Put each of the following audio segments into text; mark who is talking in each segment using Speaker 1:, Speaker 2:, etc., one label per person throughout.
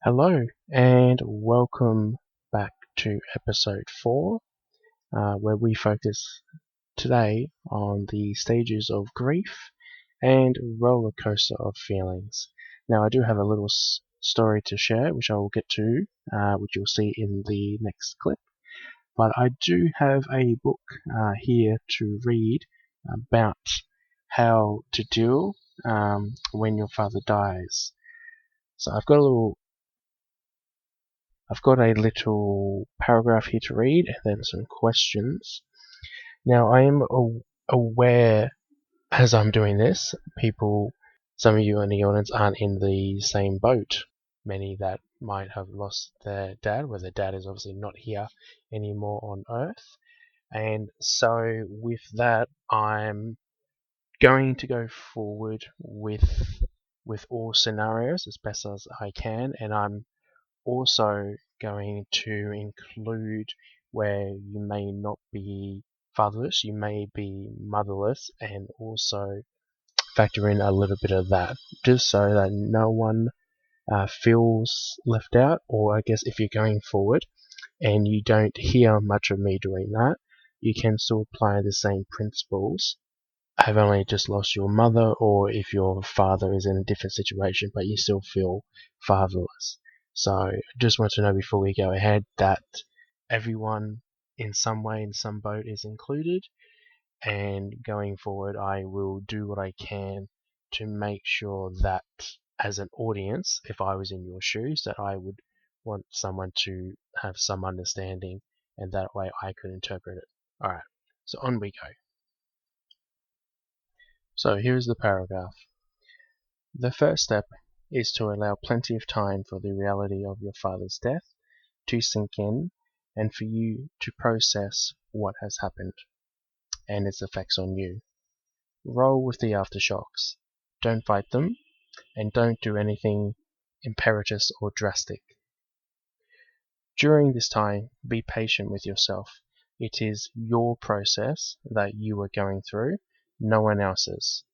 Speaker 1: Hello, and welcome back to episode 4, where we focus today on the stages of grief and roller coaster of feelings. Now, I do have a little story to share, which I will get to, which you'll see in the next clip. But I do have a book here to read about how to deal when your father dies. So I've got a little paragraph here to read and then some questions. Now, I am aware as I'm doing this, some of you in the audience aren't in the same boat. Many that might have lost their dad, where their dad is obviously not here anymore on earth. And so with that, I'm going to go forward with all scenarios as best as I can, and I'm also going to include where you may not be fatherless, you may be motherless, and also factor in a little bit of that, just so that no one feels left out. Or I guess if you're going forward and you don't hear much of me doing that, you can still apply the same principles. I've only just lost your mother, or if your father is in a different situation but you still feel fatherless. So I just want to know before we go ahead that everyone in some way, in some boat, is included, and going forward I will do what I can to make sure that as an audience, if I was in your shoes, that I would want someone to have some understanding, and that way I could interpret it. Alright, so on we go. So here's the paragraph. The first step is to allow plenty of time for the reality of your father's death to sink in and for you to process what has happened and its effects on you. Roll with the aftershocks. Don't fight them, and don't do anything imperative or drastic. During this time, be patient with yourself. It is your process that you are going through, no one else's.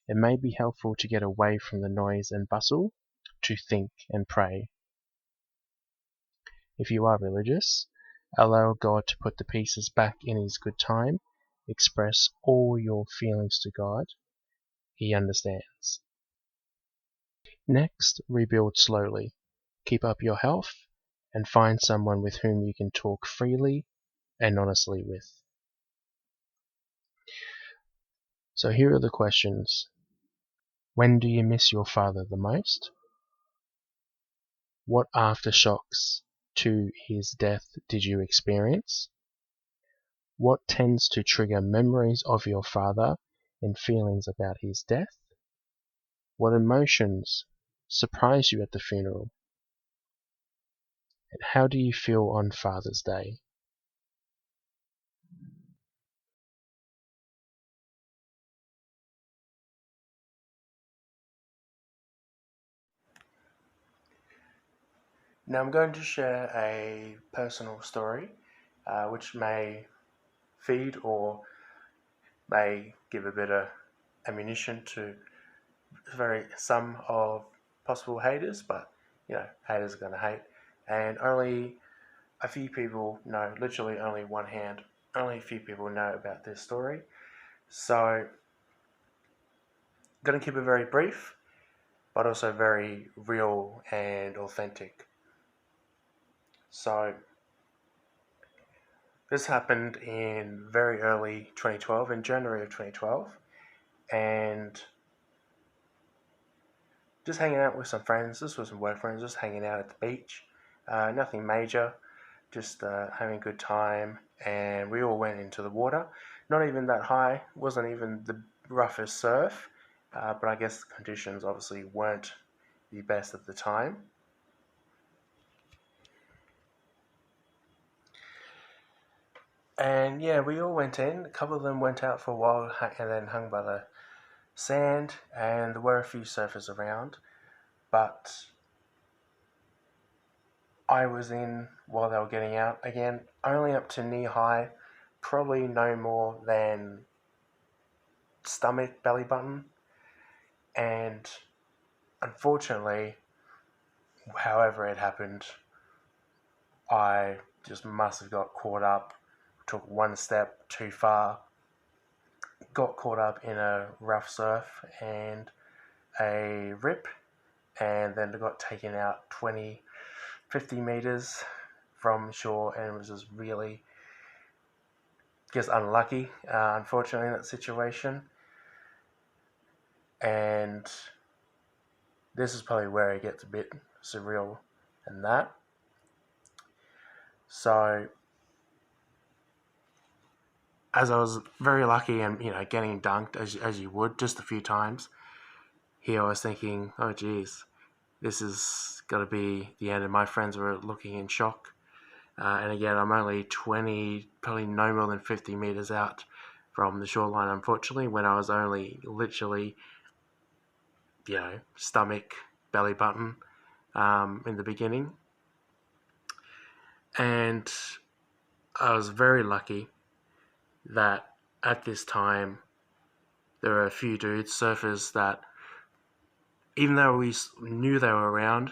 Speaker 1: It may be helpful to get away from the noise and bustle, to think and pray. If you are religious, allow God to put the pieces back in His good time. Express all your feelings to God. He understands. Next, rebuild slowly. Keep up your health and find someone with whom you can talk freely and honestly with. So here are the questions. When do you miss your father the most? What aftershocks to his death did you experience? What tends to trigger memories of your father and feelings about his death? What emotions surprise you at the funeral? And how do you feel on Father's Day? Now I'm going to share a personal story which may feed or may give a bit of ammunition to some of possible haters, but haters are going to hate, and only a few people know, literally only one hand, only a few people know about this story. So I'm going to keep it very brief, but also very real and authentic. So this happened in very early 2012, in January of 2012, and just hanging out with some friends. This was some work friends, just hanging out at the beach. Nothing major, just having a good time, and we all went into the water. Not even that high, wasn't even the roughest surf, but I guess the conditions obviously weren't the best at the time. And yeah, we all went in. A couple of them went out for a while and then hung by the sand, and there were a few surfers around, but I was in while they were getting out. Again, only up to knee high, probably no more than stomach, belly button. And unfortunately, however it happened, I just must have got caught up, took one step too far, got caught up in a rough surf and a rip, and then got taken out 20, 50 meters from shore, and was just really just unlucky, unfortunately, in that situation. And this is probably where it gets a bit surreal and that. So, as I was very lucky and getting dunked as you would just a few times, here I was thinking, oh geez, this is got to be the end. And my friends were looking in shock. And again, I'm only 20, probably no more than 50 meters out from the shoreline, unfortunately, when I was only literally, stomach, belly button in the beginning. And I was very lucky that at this time there were a few dudes, surfers, that even though we knew they were around,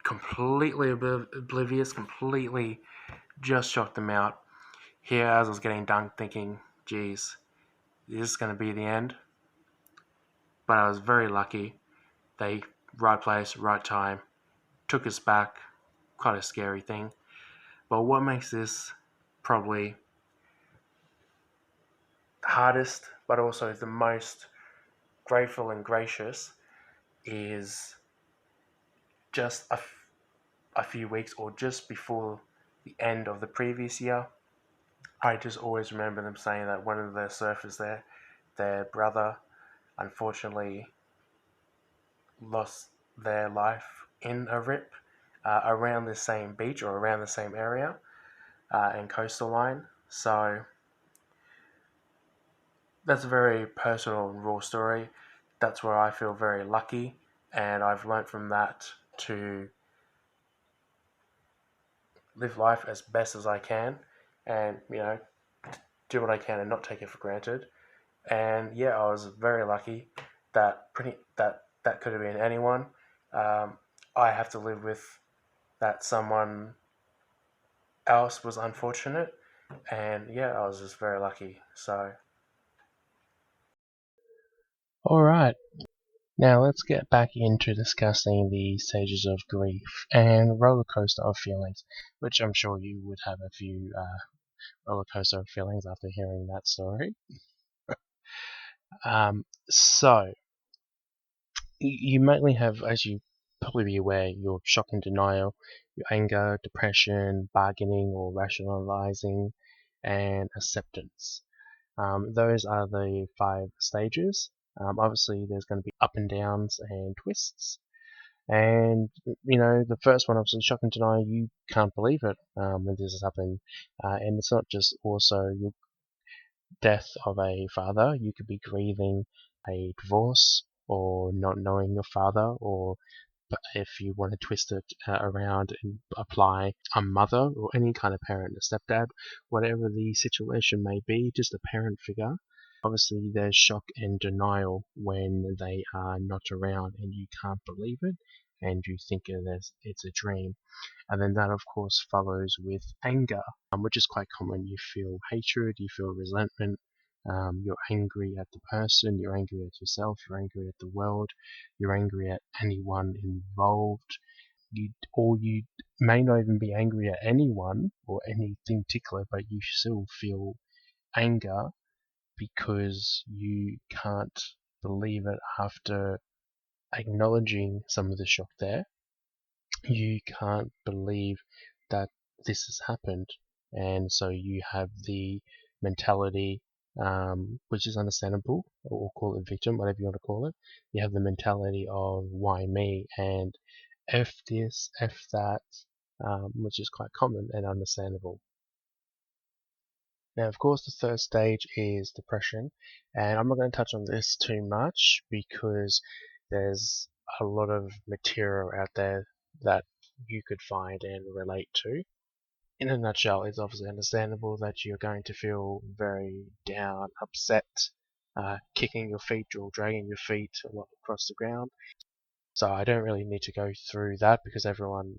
Speaker 1: completely oblivious, completely just shocked them out. Here, as I was getting dunked, thinking, geez, is this going to be the end? But I was very lucky. They, right place, right time, took us back. Quite a scary thing. But what makes this probably hardest, but also the most grateful and gracious, is just a few weeks or just before the end of the previous year, I just always remember them saying that one of the surfers there, their brother, unfortunately lost their life in a rip around the same beach or around the same area and coastal line. So that's a very personal and raw story. That's where I feel very lucky, and I've learnt from that to live life as best as I can, and do what I can and not take it for granted. And yeah, I was very lucky that that could have been anyone. I have to live with that someone else was unfortunate, and yeah, I was just very lucky. So, all right. Now let's get back into discussing the stages of grief and roller coaster of feelings, which I'm sure you would have a few roller coaster of feelings after hearing that story. So you mainly have, as you probably be aware, your shock and denial, your anger, depression, bargaining or rationalizing, and acceptance. Those are the 5 stages. Obviously, there's going to be up and downs and twists. And the first one, obviously, shock and denial. You can't believe it when this has happened, and it's not just also your death of a father. You could be grieving a divorce or not knowing your father, or if you want to twist it around and apply a mother or any kind of parent, a stepdad, whatever the situation may be, just a parent figure. Obviously, there's shock and denial when they are not around and you can't believe it and you think it's a dream. And then that, of course, follows with anger, which is quite common. You feel hatred, you feel resentment, you're angry at the person, you're angry at yourself, you're angry at the world, you're angry at anyone involved. You may not even be angry at anyone or anything particular, but you still feel anger because you can't believe it after acknowledging some of the shock there. You can't believe that this has happened, and so you have the mentality, which is understandable, or call it victim, whatever you want to call it. You have the mentality of why me, and F this, F that, which is quite common and understandable. Now, of course, the third stage is depression, and I'm not going to touch on this too much because there's a lot of material out there that you could find and relate to. In a nutshell, it's obviously understandable that you're going to feel very down, upset, kicking your feet or dragging your feet a lot across the ground. So I don't really need to go through that because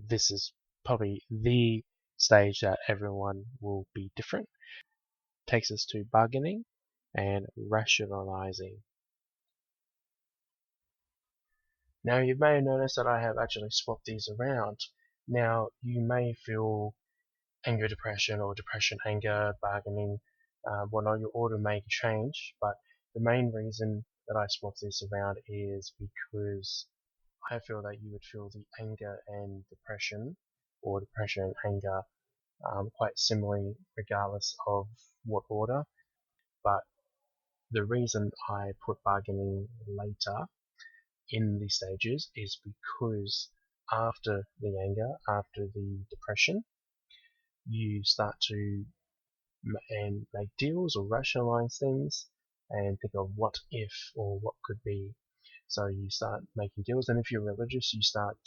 Speaker 1: this is probably the stage that everyone will be different. Takes us to bargaining and rationalizing. Now you may notice that I have actually swapped these around. Now you may feel anger, depression, or depression, anger, bargaining, whatnot. Your order may change, but the main reason that I swapped this around is because I feel that you would feel the anger and depression, or depression and anger, quite similarly regardless of what order. But the reason I put bargaining later in the stages is because after the anger, after the depression, you start to make deals or rationalize things and think of what if or what could be. So you start making deals, and if you're religious, you start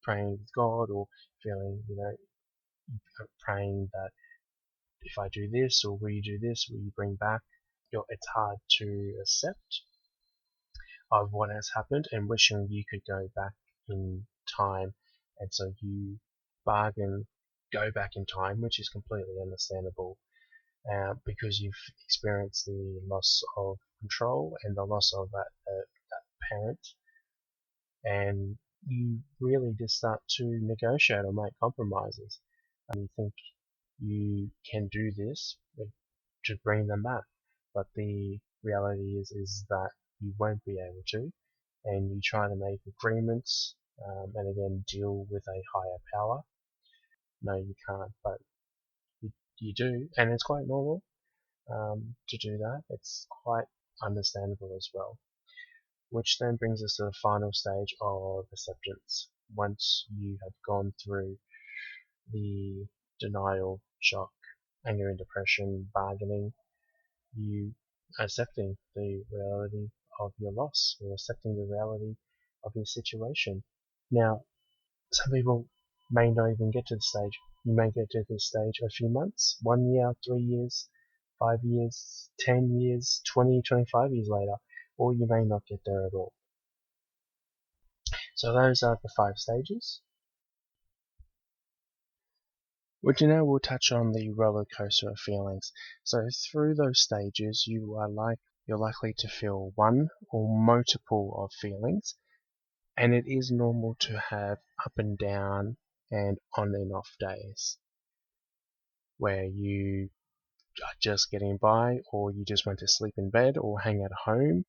Speaker 1: praying with God or feeling, praying that if I do this or will you do this, will you bring back? It's hard to accept of what has happened and wishing you could go back in time, and so you bargain go back in time, which is completely understandable. Because you've experienced the loss of control and the loss of that parent, and you really just start to negotiate or make compromises. You think you can do this to bring them back, but the reality is that you won't be able to, and you try to make agreements and again deal with a higher power. No, you can't, but you do, and it's quite normal. To do that. It's quite understandable as well. Which then brings us to the final stage of acceptance. Once you have gone through the denial, shock, anger and depression, bargaining, you accepting the reality of your loss or accepting the reality of your situation. Now, some people may not even get to the stage. You may get to this stage a few months, 1 year, 3 years, 5 years, 10 years, 20, 25 years later, or you may not get there at all. So those are the 5 stages. Which now we'll touch on the roller coaster of feelings. So through those stages, you're likely to feel one or multiple of feelings, and it is normal to have up and down and on and off days where you are just getting by, or you just want to sleep in bed or hang at home.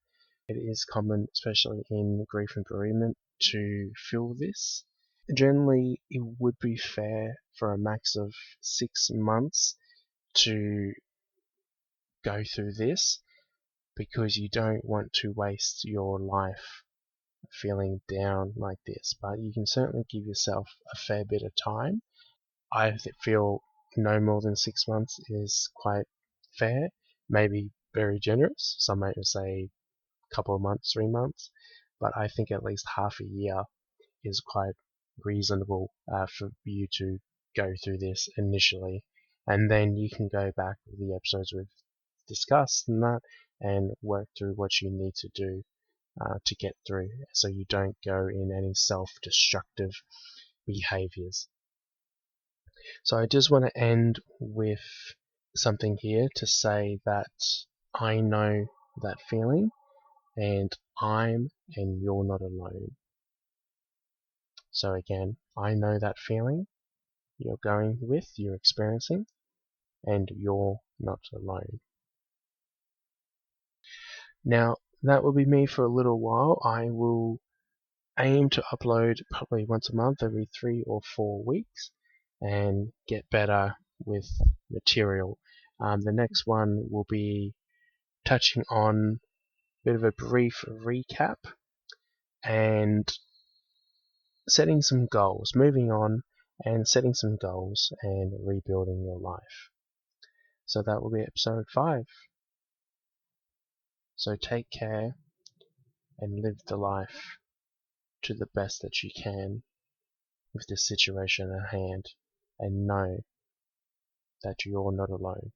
Speaker 1: It is common, especially in grief and bereavement, to feel this. Generally, it would be fair for a max of 6 months to go through this, because you don't want to waste your life feeling down like this. But you can certainly give yourself a fair bit of time. I feel no more than 6 months is quite fair, maybe very generous. Some might say a couple of months, 3 months, but I think at least half a year is quite reasonable for you to go through this initially, and then you can go back with the episodes we've discussed and that, and work through what you need to do to get through, so you don't go in any self-destructive behaviors. So I just want to end with something here to say that I know that feeling, and you're not alone. So again, I know that feeling you're experiencing, and you're not alone. Now, that will be me for a little while. I will aim to upload probably once a month, every 3 or 4 weeks, and get better with material. The next one will be touching on a bit of a brief recap and setting some goals, moving on and setting some goals and rebuilding your life. So that will be episode 5. So take care and live the life to the best that you can with the situation at hand, and know that you're not alone.